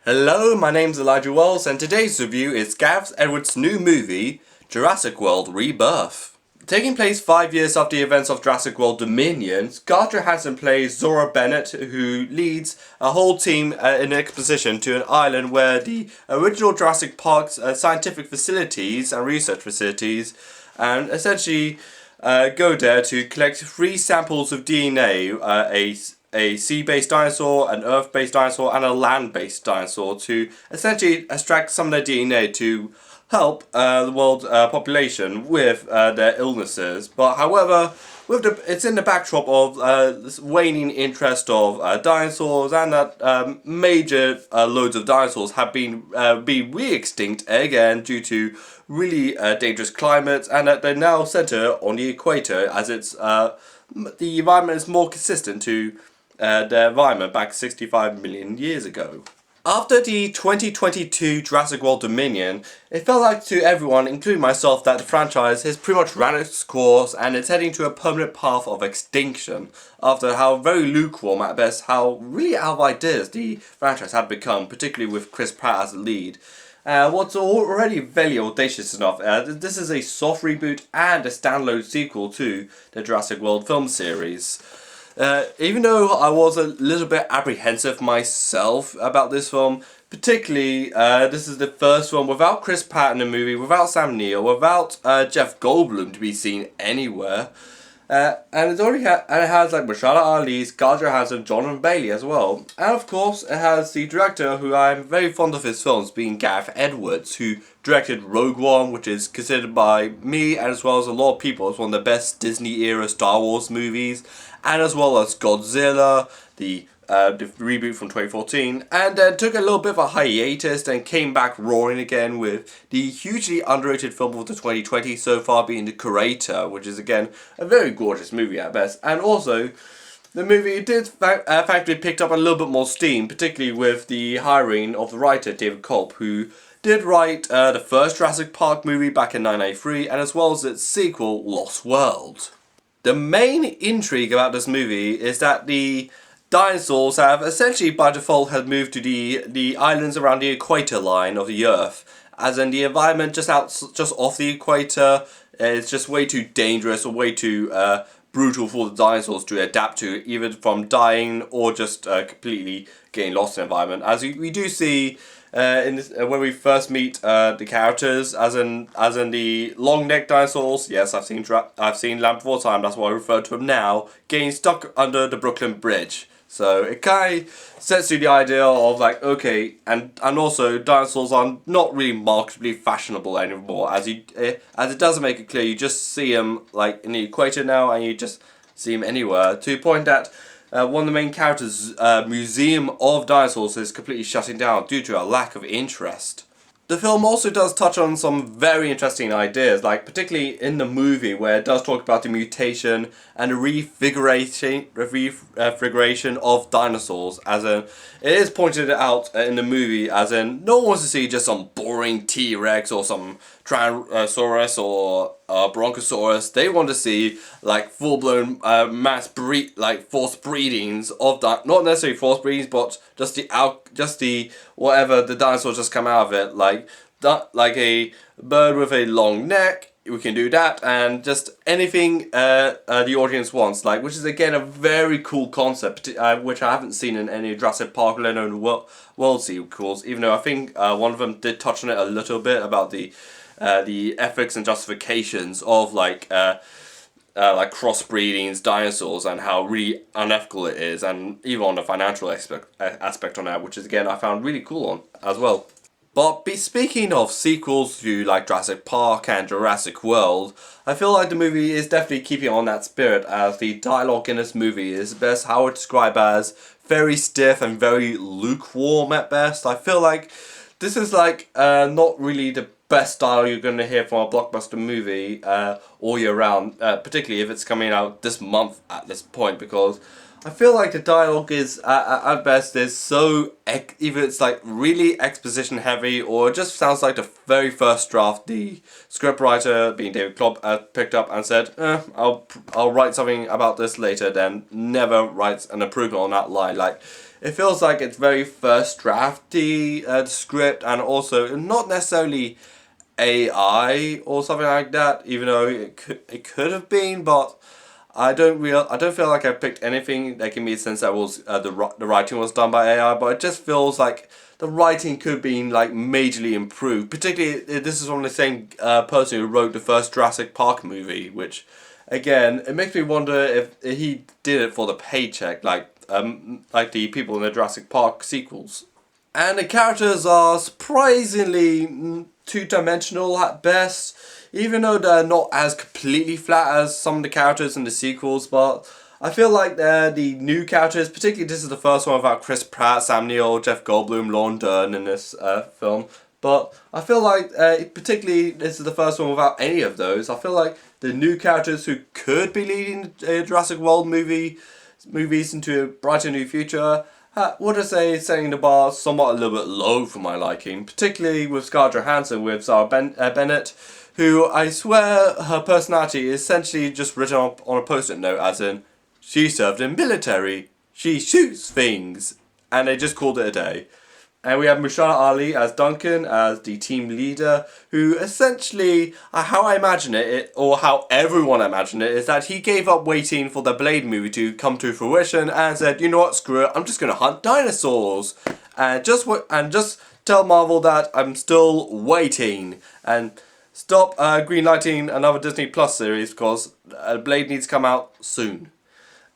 Hello, my name's Elijah Wells, and today's review is Gareth Edwards' new movie, Jurassic World Rebirth. Taking place 5 years after the events of Jurassic World Dominion, Scarlett Johansson plays Zora Bennett, who leads a whole team in an expedition to an island where the original Jurassic Park's scientific facilities and research facilities, and essentially go there to collect 3 samples of DNA, a sea-based dinosaur, an earth-based dinosaur, and a land-based dinosaur to essentially extract some of their DNA to help the world population with their illnesses. But however, it's in the backdrop of this waning interest of dinosaurs, and that major loads of dinosaurs have been re-extinct again due to really dangerous climates, and that they now center on the equator as it's the environment is more consistent to the environment back 65 million years ago. After the 2022 Jurassic World Dominion, it felt like to everyone, including myself, that the franchise has pretty much ran its course and it's heading to a permanent path of extinction. After how very lukewarm at best, how really out of ideas the franchise had become, particularly with Chris Pratt as the lead. What's already very audacious enough, this is a soft reboot and a standalone sequel to the Jurassic World film series. Even though I was a little bit apprehensive myself about this film, particularly this is the first film without Chris Pratt in the movie, without Sam Neill, without Jeff Goldblum to be seen anywhere, and it has like Mahershala Ali, Scarlett Johansson, Jonathan Bailey as well, and of course it has the director who I'm very fond of his films, being Gareth Edwards, who directed Rogue One, which is considered by me and as well as a lot of people as one of the best Disney era Star Wars movies, and as well as Godzilla, the reboot from 2014, and then took a little bit of a hiatus, then came back roaring again with the hugely underrated film of the 2020 so far being The Curator, which is again a very gorgeous movie at best, and also the movie did thankfully picked up a little bit more steam, particularly with the hiring of the writer David Culp, who did write the first Jurassic Park movie back in 1993, and as well as its sequel, Lost World. The main intrigue about this movie is that the dinosaurs have essentially by default have moved to the islands around the equator line of the Earth, as in the environment just off the equator is just way too dangerous or way too brutal for the dinosaurs to adapt to, either from dying or just completely getting lost in the environment. As we do see in this, when we first meet the characters, as in the long neck dinosaurs. Yes, I've seen Land Before Time. That's why I refer to them now. Getting stuck under the Brooklyn Bridge. So it kind of sets you the idea of like, okay, and also dinosaurs are not really markedly fashionable anymore, as it doesn't make it clear. You just see them like in the equator now, and you just see them anywhere. To point that one of the main characters' museum of dinosaurs is completely shutting down due to a lack of interest. The film also does touch on some very interesting ideas, like particularly in the movie where it does talk about the mutation and the refiguration of dinosaurs, as in, it is pointed out in the movie as in, no one wants to see just some boring T-Rex or some Tyrannosaurus or Bronchosaurus. They want to see like full-blown forced breedings of not necessarily forced breedings, but just the whatever the dinosaurs just come out of it, like a bird with a long neck. We can do that, and just anything the audience wants, like, which is again a very cool concept, which I haven't seen in any Jurassic Park, let alone World sequels. Even though I think one of them did touch on it a little bit about the ethics and justifications of like crossbreeding dinosaurs and how really unethical it is, and even on the financial aspect on that, which is again I found really cool on as well. But speaking of sequels to like Jurassic Park and Jurassic World, I feel like the movie is definitely keeping on that spirit, as the dialogue in this movie is best how I would describe as very stiff and very lukewarm at best. I feel like this is like not really the best style you're going to hear from a blockbuster movie all year round, particularly if it's coming out this month at this point, because I feel like the dialogue is, at best, is so, either it's like really exposition heavy, or it just sounds like the very first draft the scriptwriter, being David Klopp, picked up and said, I'll write something about this later, then never writes an approval on that line. Like, it feels like it's very first drafty, the script, and also not necessarily AI or something like that, even though it could have been, but I don't feel like I picked anything that gave me a sense that was the writing was done by AI, but it just feels like the writing could have been like majorly improved. Particularly, this is from the same person who wrote the first Jurassic Park movie, which again it makes me wonder if he did it for the paycheck, like the people in the Jurassic Park sequels. And the characters are surprisingly two-dimensional at best, even though they're not as completely flat as some of the characters in the sequels, but I feel like they're the new characters, particularly this is the first one without Chris Pratt, Sam Neill, Jeff Goldblum, Laura Dern in this film, but I feel like, particularly this is the first one without any of those, I feel like the new characters who could be leading Jurassic World movies into a brighter new future, would I say setting the bar somewhat a little bit low for my liking, particularly with Scarlett Johansson with Sarah Bennett, who I swear her personality is essentially just written up on a post-it note as in, she served in military, she shoots things, and they just called it a day. And we have Mahershala Ali as Duncan, as the team leader, who essentially, how I imagine it, or how everyone imagined it, is that he gave up waiting for the Blade movie to come to fruition and said, you know what, screw it, I'm just going to hunt dinosaurs. And just tell Marvel that I'm still waiting. And stop greenlighting another Disney Plus series because Blade needs to come out soon.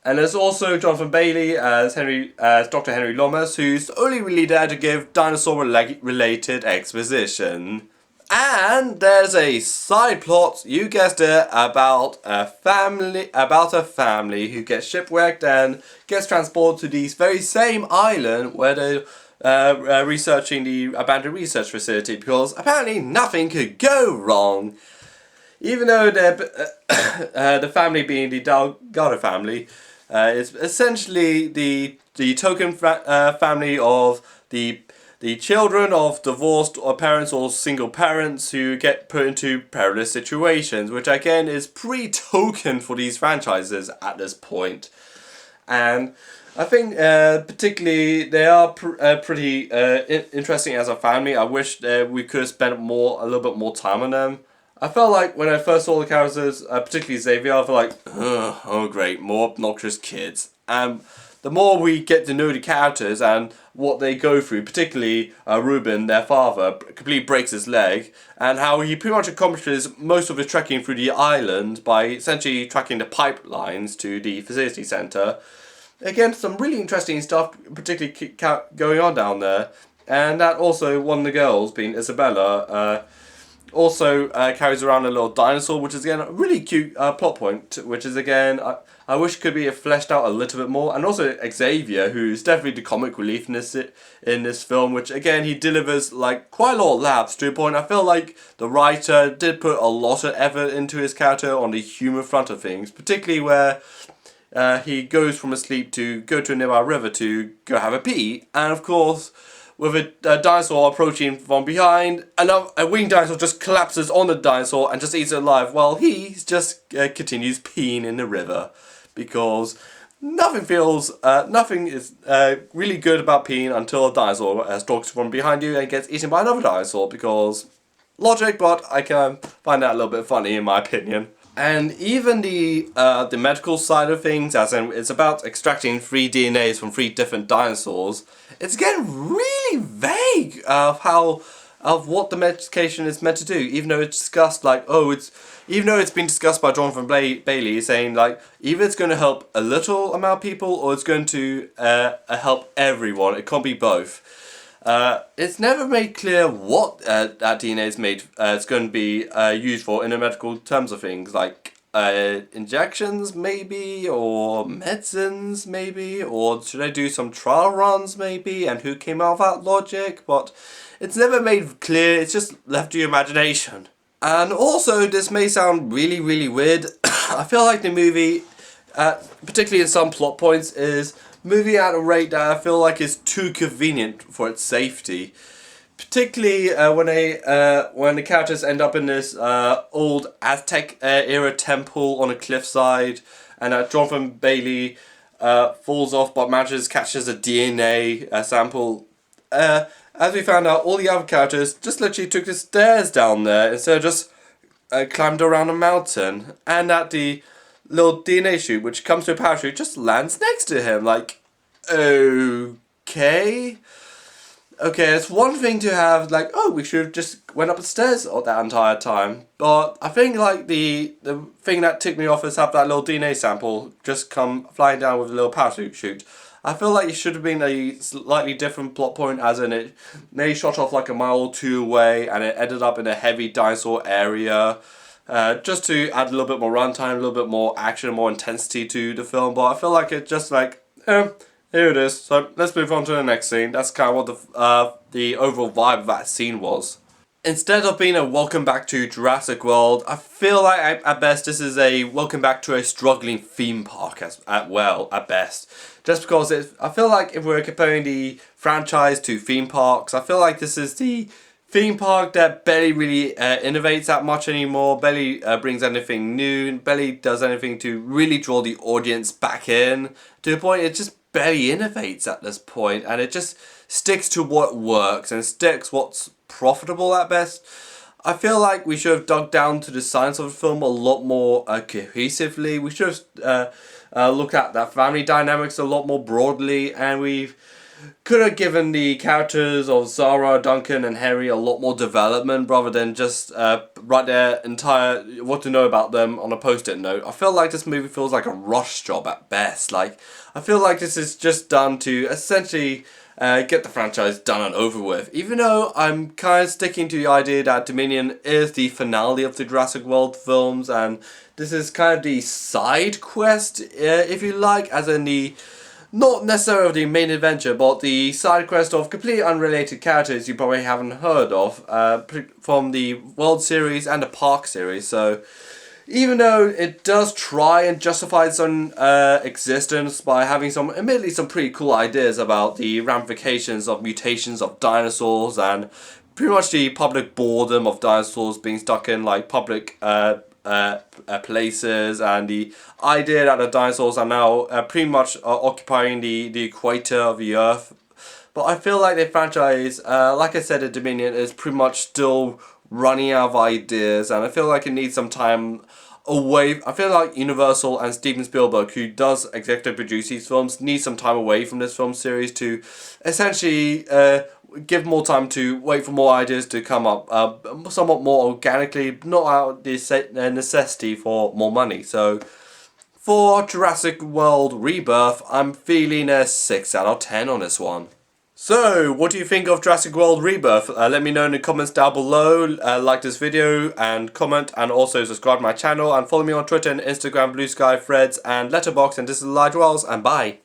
And there's also Jonathan Bailey as Dr. Henry Lomas, who's only really there to give dinosaur-related exposition. And there's a side plot, you guessed it, about a family who gets shipwrecked and gets transported to this very same island where they're researching the abandoned research facility because apparently nothing could go wrong. Even though the family being the Delgado family, it's essentially the token family of the children of divorced or parents or single parents who get put into perilous situations, which again is pretty token for these franchises at this point. And I think particularly they are pretty interesting as a family. I wish we could have spent a little bit more time on them. I felt like when I first saw the characters, particularly Xavier, I felt like, oh great, more obnoxious kids. And the more we get to know the characters and what they go through, particularly Ruben, their father, completely breaks his leg, and how he pretty much accomplishes most of his trekking through the island by essentially tracking the pipelines to the facility centre. Again, some really interesting stuff, particularly going on down there. And that also, one of the girls, being Isabella, also carries around a little dinosaur, which is again a really cute plot point, which is again I wish could be fleshed out a little bit more. And also Xavier, who's definitely the comic relief in this film, which again he delivers like quite a lot of laughs to a point. I feel like the writer did put a lot of effort into his character on the humour front of things, particularly where he goes from asleep to go to a nearby river to go have a pee, and of course, with a dinosaur approaching from behind, a winged dinosaur just collapses on the dinosaur and just eats it alive, while he just continues peeing in the river, because nothing is really good about peeing until a dinosaur stalks from behind you and gets eaten by another dinosaur, because logic, but I can find that a little bit funny in my opinion. And even the medical side of things, as in it's about extracting 3 DNAs from 3 different dinosaurs, it's again really vague of what the medication is meant to do, even though it's discussed even though it's been discussed by Jonathan Bailey saying like either it's going to help a little amount of people or it's going to help everyone. It can't be both. It's never made clear what that DNA is made. It's going to be used for in the medical terms of things, like injections maybe, or medicines maybe, or should I do some trial runs maybe, and who came out of that logic, but it's never made clear, it's just left to your imagination. And also, this may sound really, really weird, I feel like the movie, particularly in some plot points, is moving at a rate that I feel like is too convenient for its safety. Particularly when the characters end up in this old Aztec era temple on a cliffside, and Jonathan Bailey falls off but catches a DNA sample. As we found out, all the other characters just literally took the stairs down there instead of just climbed around a mountain. And that the little DNA chute, which comes to a parachute, just lands next to him. Like, okay. Okay, it's one thing to have, like, oh, we should have just went up the stairs all that entire time. But I think, like, the thing that ticked me off is have that little DNA sample just come flying down with a little parachute chute. I feel like it should have been a slightly different plot point, as in it may shot off like a mile or two away and it ended up in a heavy dinosaur area. Just to add a little bit more runtime, a little bit more action, more intensity to the film. But I feel like it's just like, here it is. So let's move on to the next scene. That's kind of what the overall vibe of that scene was. Instead of being a welcome back to Jurassic World, I feel like at best this is a welcome back to a struggling theme park at best. Just because I feel like if we're comparing the franchise to theme parks, I feel like this is the theme park that barely really innovates that much anymore, barely brings anything new, barely does anything to really draw the audience back in. To the point it just barely innovates at this point, and it just sticks to what works and sticks what's profitable at best. I feel like we should have dug down to the science of the film a lot more cohesively. We should have looked at that family dynamics a lot more broadly, and we could have given the characters of Zara, Duncan and Harry a lot more development rather than just write their entire what to know about them on a post-it note. I feel like this movie feels like a rush job at best. Like, I feel like this is just done to essentially get the franchise done and over with. Even though I'm kind of sticking to the idea that Dominion is the finale of the Jurassic World films, and this is kind of the side quest, if you like, as in the not necessarily the main adventure, but the side quest of completely unrelated characters you probably haven't heard of from the World series and the Park series. So even though it does try and justify its own existence by having admittedly some pretty cool ideas about the ramifications of mutations of dinosaurs and pretty much the public boredom of dinosaurs being stuck in like public places, and the idea that the dinosaurs are now pretty much occupying the equator of the Earth. But I feel like the franchise, like I said, the Dominion is pretty much still running out of ideas, and I feel like it needs some time away. I feel like Universal and Steven Spielberg, who does executive produce these films, need some time away from this film series to essentially give more time to wait for more ideas to come up somewhat more organically, not out of the necessity for more money. So for Jurassic World Rebirth, I'm feeling a 6 out of 10 on this one. So, what do you think of Jurassic World Rebirth? Let me know in the comments down below. Like this video and comment, and also subscribe to my channel and follow me on Twitter and Instagram, Blue Sky, Threads and Letterboxd. And this is Elijah Wells, and bye.